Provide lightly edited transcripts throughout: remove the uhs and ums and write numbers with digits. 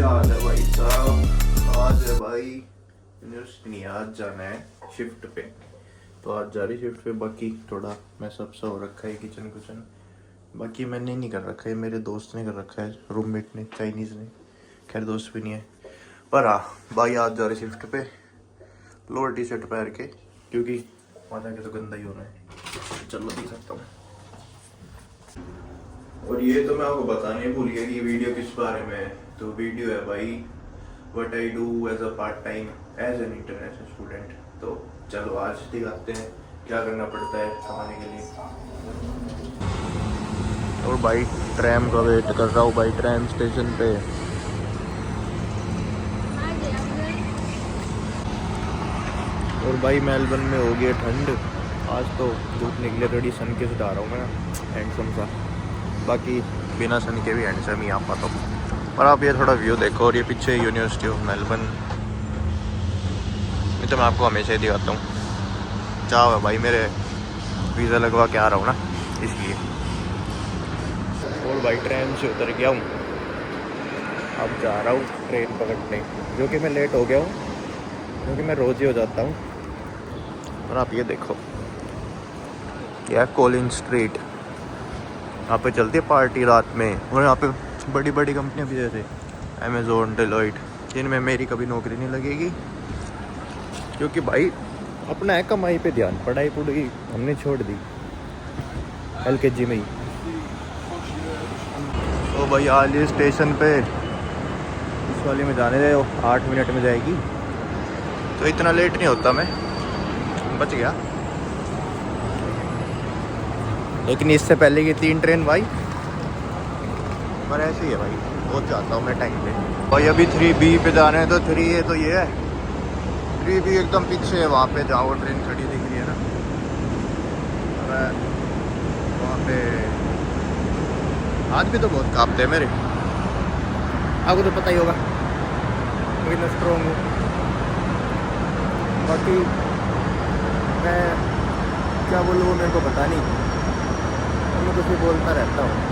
क्या हाल है भाई साहब। आज है भाई यूनिवर्सिटी नहीं, आज जाना है शिफ्ट पे। तो आज जा रही शिफ्ट पे। बाकी थोड़ा मैसअप सा हो रखा है किचन कुचन। बाकी मैंने नहीं कर रखा है, मेरे दोस्त ने कर रखा है, रूममेट ने, चाइनीज़ ने। खैर दोस्त भी नहीं है। पर हाँ भाई आज जा रहे शिफ्ट पे लोअर टी शर्ट पहन के, क्योंकि वहाँ जाके तो गंदा ही होना है। चलो दिख सकता हूँ। और ये तो मैं आपको बताने भूल गया कि ये वीडियो किस बारे में है। तो वीडियो है भाई what I do as a part time as an international student. तो चलो आज दिखाते हैं क्या करना पड़ता है कमाने के लिए। और भाई ट्रैम का वेट कर रहा हूँ भाई, ट्रैम स्टेशन पे। और भाई मेलबर्न में हो गई ठंड। आज तो धूप निकले, थोड़ी सन के सुधा रहा हूँ मैं, हैंडसम सा। बाकी बिना सन के भी हैंडसम ही आप पाता हूँ। पर आप ये थोड़ा व्यू देखो। और ये पीछे यूनिवर्सिटी ऑफ मेलबर्न। ये तो मैं आपको हमेशा ही दिखाता हूँ। चाह है भाई मेरे वीज़ा लगवा के आ रहा हूँ ना, इसलिए। और भाई ट्रेन से उतर गया हूँ, अब जा रहा हूँ ट्रेन पकड़ने, जो कि मैं लेट हो गया हूँ क्योंकि मैं रोज़ ही हो जाता हूँ। और आप ये देखो, यह कोलिन स्ट्रीट, यहाँ पे चलती है पार्टी रात में। और यहाँ पे बड़ी बड़ी कंपनियाँ भी जैसे अमेज़ोन, डेलॉइट, जिनमें मेरी कभी नौकरी नहीं लगेगी, क्योंकि भाई अपना है कमाई पे ध्यान। पढ़ाई पुढ़ाई हमने छोड़ दी LKG में ही। तो भाई आली स्टेशन पे इस वाली में जाने दे, 8 मिनट में जाएगी, तो इतना लेट नहीं होता, मैं बच गया। लेकिन इससे पहले की 3 ट्रेन भाई, पर ऐसे ही है भाई, बहुत जाता हूँ मैं टाइम पे। भाई अभी 3B पे जाना है, तो 3A तो ये है, 3B एकदम पीछे है। वहाँ पे जाओ, ट्रेन खड़ी दिख रही है ना, वहाँ पे आज भी तो बहुत कांपते हैं मेरे, आपको तो पता ही होगा, मैं इतना स्ट्रॉन्ग हूँ। बाकी मैं क्या बोलूँ वो मेरे को पता नहीं, मैं कुछ भी बोलता रहता हूँ।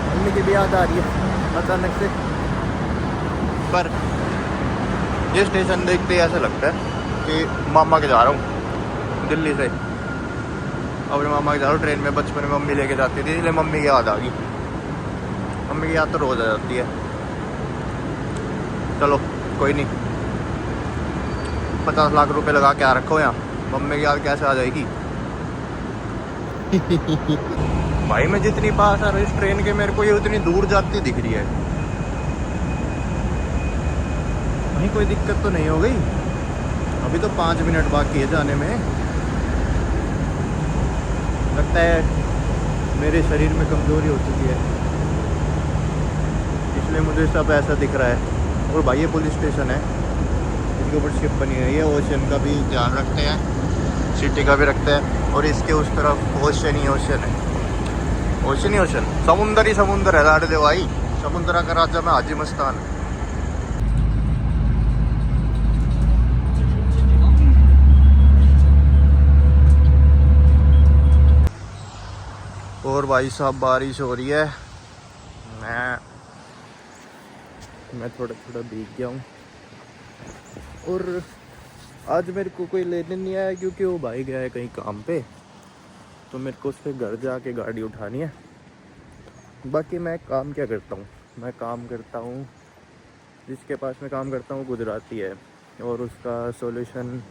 मम्मी की भी याद आ रही है अचानक से। पर ये स्टेशन देखते ही ऐसा लगता है कि मामा के जा रहा हूँ दिल्ली से। अपने मामा के जा रहा हूँ ट्रेन में। बचपन में मम्मी लेके जाती थी, इसलिए मम्मी की याद आ गई। मम्मी की याद तो रोज़ आ जाती है। चलो कोई नहीं, 50 लाख रुपए लगा के आ रखो यहाँ, मम्मी की याद कैसे आ जाएगी। भाई मैं जितनी पास आ रहा हूँ इस ट्रेन के, मेरे को ये उतनी दूर जाती दिख रही है। नहीं कोई दिक्कत तो नहीं हो गई? अभी तो 5 मिनट बाकी है जाने में। लगता है मेरे शरीर में कमज़ोरी हो चुकी है, इसलिए मुझे सब ऐसा दिख रहा है। और भाई ये पुलिस स्टेशन है, इसके ऊपर शिप बनी है। ये ओशन का भी ध्यान रखते हैं, सिटी का भी रखते हैं। और इसके उस तरफ ओशन ही ओशन है, ओशन ही ओशन, समुंदर ही समुंदर है। लाडे दे भाई, समुंदर का राजा में हाजी मस्तान। और भाई साहब बारिश हो रही है, मैं थोड़ा थोड़ा भीग गया हूँ। और आज मेरे को कोई लेने नहीं आया, क्योंकि वो भाई गया है कहीं काम पे, तो मेरे को उससे घर जाके गाड़ी उठानी है। बाकी मैं काम क्या करता हूँ, मैं काम करता हूँ, जिसके पास मैं काम करता हूँ गुजराती है, और उसका सोल्यूशन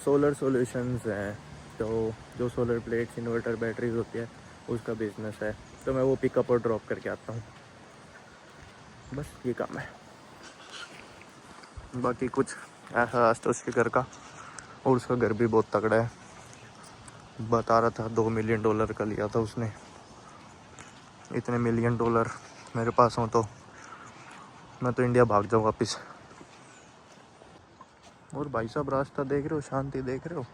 सोलर सॉल्यूशंस हैं। तो जो सोलर प्लेट्स, इन्वर्टर, बैटरीज होती है, उसका बिजनेस है। तो मैं वो पिकअप और ड्रॉप करके आता हूँ, बस ये काम है। बाकी कुछ ऐसा रास्ता उसके घर का, और उसका घर भी बहुत तगड़ा है। बता रहा था $2 मिलियन का लिया था उसने। इतने $1 मिलियन मेरे पास हो तो मैं तो इंडिया भाग जाऊँ वापस। और भाई साहब रास्ता देख रहे हो, शांति देख रहे हो।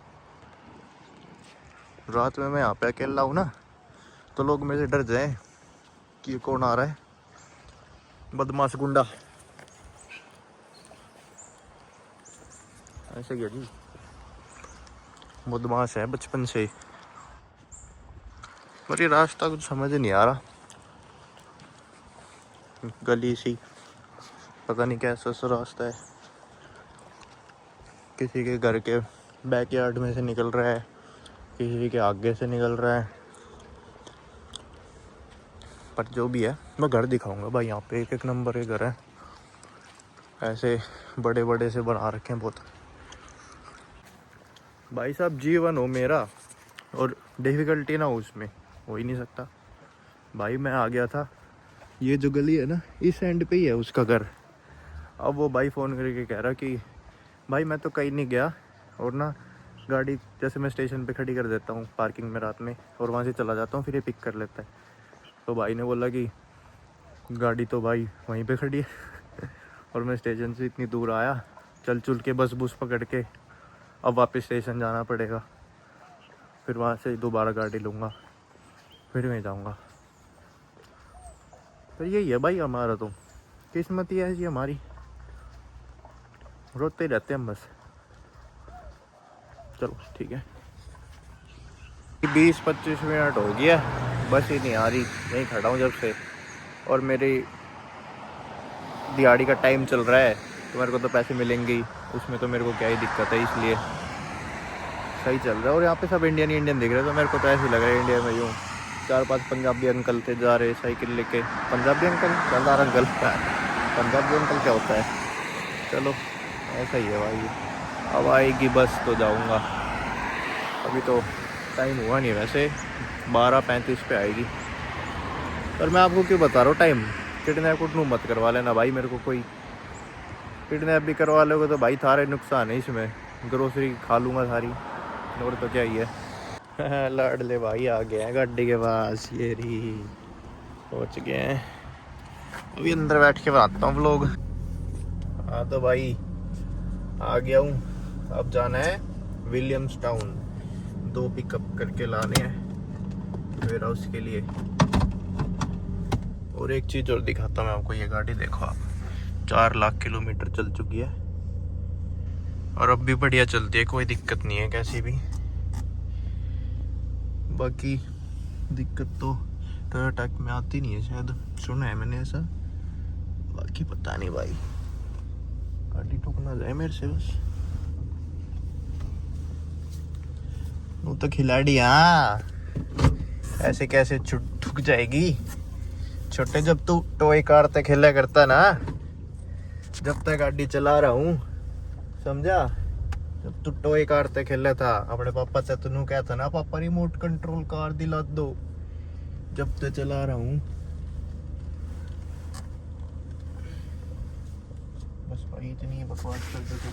रात में मैं यहाँ पे अकेला हूँ ना, तो लोग मेरे से डर जाए कि कौन आ रहा है, बदमाश गुंडा। ऐसे क्या जी, बदमाश है बचपन से। पर ये रास्ता कुछ समझ नहीं आ रहा। गली सी, पता नहीं कैसा सा रास्ता है, किसी के घर के बैकयार्ड में से निकल रहा है, किसी के आगे से निकल रहा है, पर जो भी है मैं घर दिखाऊंगा भाई। यहाँ पे एक एक नंबर के घर है, ऐसे बड़े बड़े से बना रखे हैं बहुत। भाई साहब जीवन हो मेरा और डिफ़िकल्टी ना हो उसमें, हो ही नहीं सकता भाई। मैं आ गया था, ये जो गली है ना इस एंड पे ही है उसका घर। अब वो भाई फ़ोन करके कह रहा कि भाई मैं तो कहीं नहीं गया, और ना गाड़ी जैसे मैं स्टेशन पे खड़ी कर देता हूँ पार्किंग में रात में, और वहाँ से चला जाता हूँ, फिर ये पिक कर लेता है। तो भाई ने बोला कि गाड़ी तो भाई वहीं पे खड़ी है और मैं स्टेशन से इतनी दूर आया, चल चुल के बस बुस पकड़ के अब वापस स्टेशन जाना पड़ेगा, फिर वहाँ से दोबारा गाड़ी लूँगा, फिर मैं जाऊँगा। तो यही है भाई हमारा, तो किस्मत ही ऐसी हमारी, रोते रहते हैं बस। चलो ठीक है, 20-25 मिनट हो गया, बस ही नहीं आ रही, यहीं खड़ा हूँ जब से, और मेरी दिहाड़ी का टाइम चल रहा है, तो मेरे को तो पैसे मिलेंगे ही, उसमें तो मेरे को क्या ही दिक्कत है, इसलिए सही चल रहा है। और यहाँ पे सब इंडियन इंडियन दिख रहे हैं, तो मेरे को तो ऐसे ही लग रहा है इंडिया में यूँ 4-5 पंजाबी अंकल थे जा रहे साइकिल लेके। पंजाबी अंकल, शानदार अंकल, पंजाबी अंकल क्या होता है, चलो ऐसा ही है भाई। अब आएगी बस तो जाऊँगा, अभी तो टाइम हुआ नहीं वैसे, 12:35 पे आएगी। पर मैं आपको क्यों बता रहा हूँ टाइम, किडनैप कुटनू मत करवा लेना भाई मेरे को, कोई किडनैप भी करवा लोगे तो भाई थारे नुकसान है इसमें, ग्रोसरी खा लूँगा सारी, और तो क्या ही है। लाडले भाई आ गए हैं गाड़ी के पास, ये रही पहुँच गए हैं। अभी अंदर बैठ के बनाता हूँ व्लॉग। हाँ तो भाई आ गया हूँ, अब जाना है विलियम्स टाउन, 2 पिकअप करके लाने हैं वेयर हाउस के लिए। और एक चीज़ और दिखाता हूँ मैं आपको, ये गाड़ी देखो आप, 4 लाख किलोमीटर चल चुकी है और अब भी बढ़िया चलती है, कोई दिक्कत नहीं है कैसी भी। बाकी दिक्कत तो टोयोटा में आती नहीं है शायद, सुना है मैंने ऐसा, बाकी पता नहीं भाई, गाड़ी ठुक ना जाए मेरे से बस। वो तो खिलाड़ी, हाँ ऐसे कैसे ठुक जाएगी। छोटे जब तू टॉय कार तक खेला करता ना, जब तक गाड़ी चला रहा हूँ, समझा, जब तू टॉय कार तक खेला था अपने पापा से, तू कहता ना पापा रिमोट कंट्रोल कार दिला दो, जब तक चला रहा हूँ बस भाई, इतनी बकवास कर देते।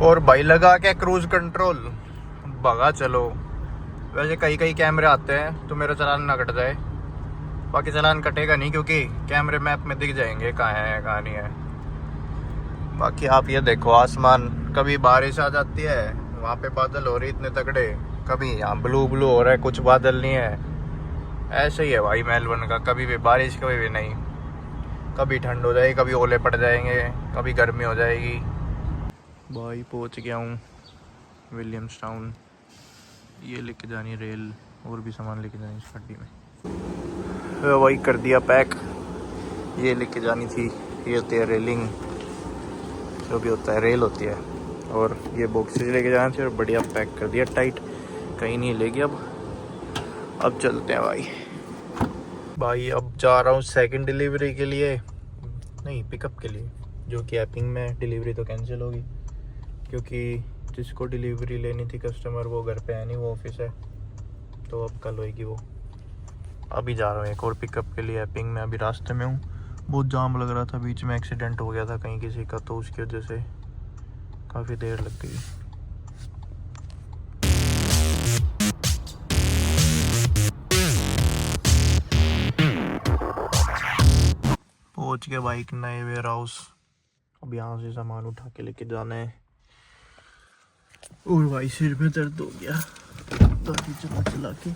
और भाई लगा के क्रूज कंट्रोल भगा चलो। वैसे कई कई कैमरे आते हैं तो मेरा चालान ना कट जाए, बाकी चालान कटेगा नहीं क्योंकि कैमरे मैप में दिख जाएंगे कहाँ है कहाँ नहीं है। बाकी आप ये देखो आसमान, कभी बारिश आ जाती है, वहाँ पे बादल हो रहे इतने तगड़े, कभी यहाँ ब्लू ब्लू हो रहा है, कुछ बादल नहीं है। ऐसे ही है भाई मेलबर्न का, कभी भी बारिश कभी भी नहीं, कभी ठंड हो जाएगी, कभी ओले पड़ जाएंगे, कभी गर्मी हो जाएगी। भाई पहुँच गया हूँ विलियम्स टाउन, ये लेके जानी रेल, और भी सामान लेके जानी इस गाड़ी में। वही कर दिया पैक, ये लेके जानी थी, ये होती है रेलिंग, जो भी होता है रेल होती है, और ये बॉक्सेस लेके जाना थी, और बढ़िया पैक कर दिया टाइट, कहीं नहीं लेगी। अब चलते हैं भाई अब जा रहा हूँ सेकंड डिलीवरी के लिए, नहीं पिकअप के लिए, जो कि एपिंग में डिलीवरी तो कैंसिल होगी, क्योंकि जिसको डिलीवरी लेनी थी कस्टमर वो घर पे है नहीं, वो ऑफिस है, तो अब कल होएगी वो। अभी जा रहा हूँ एक और पिकअप के लिए एपिंग में, अभी रास्ते में हूँ, बहुत जाम लग रहा था, बीच में एक्सीडेंट हो गया था कहीं किसी का, तो उसकी वजह से काफ़ी देर लग गई। पहुँच गए बाइक नए वेयर हाउस, अब यहाँ से सामान उठा के लेके जाना है। और भाई सिर में दर्द हो गया गाड़ी चला चला के।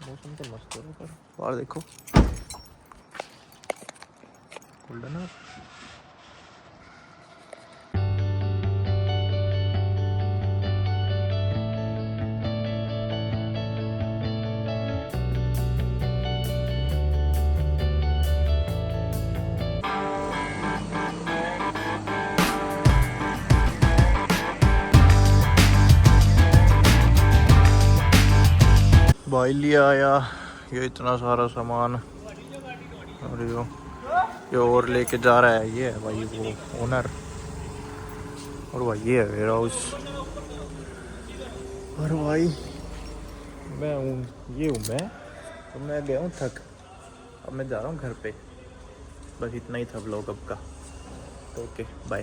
मौसम तो मस्त है पर बाहर देखो, गोल्डन। भाई लिया आया ये इतना सारा सामान, और ये और लेके जा रहा है। ये है भाई वो ओनर, और भाई ये है वेयर हाउस। और भाई मैं हूँ, ये हूँ मैं, तो मैं गया हूँ थक, अब मैं जा रहा हूँ घर पे। बस इतना ही था व्लॉग अब का। Okay bye.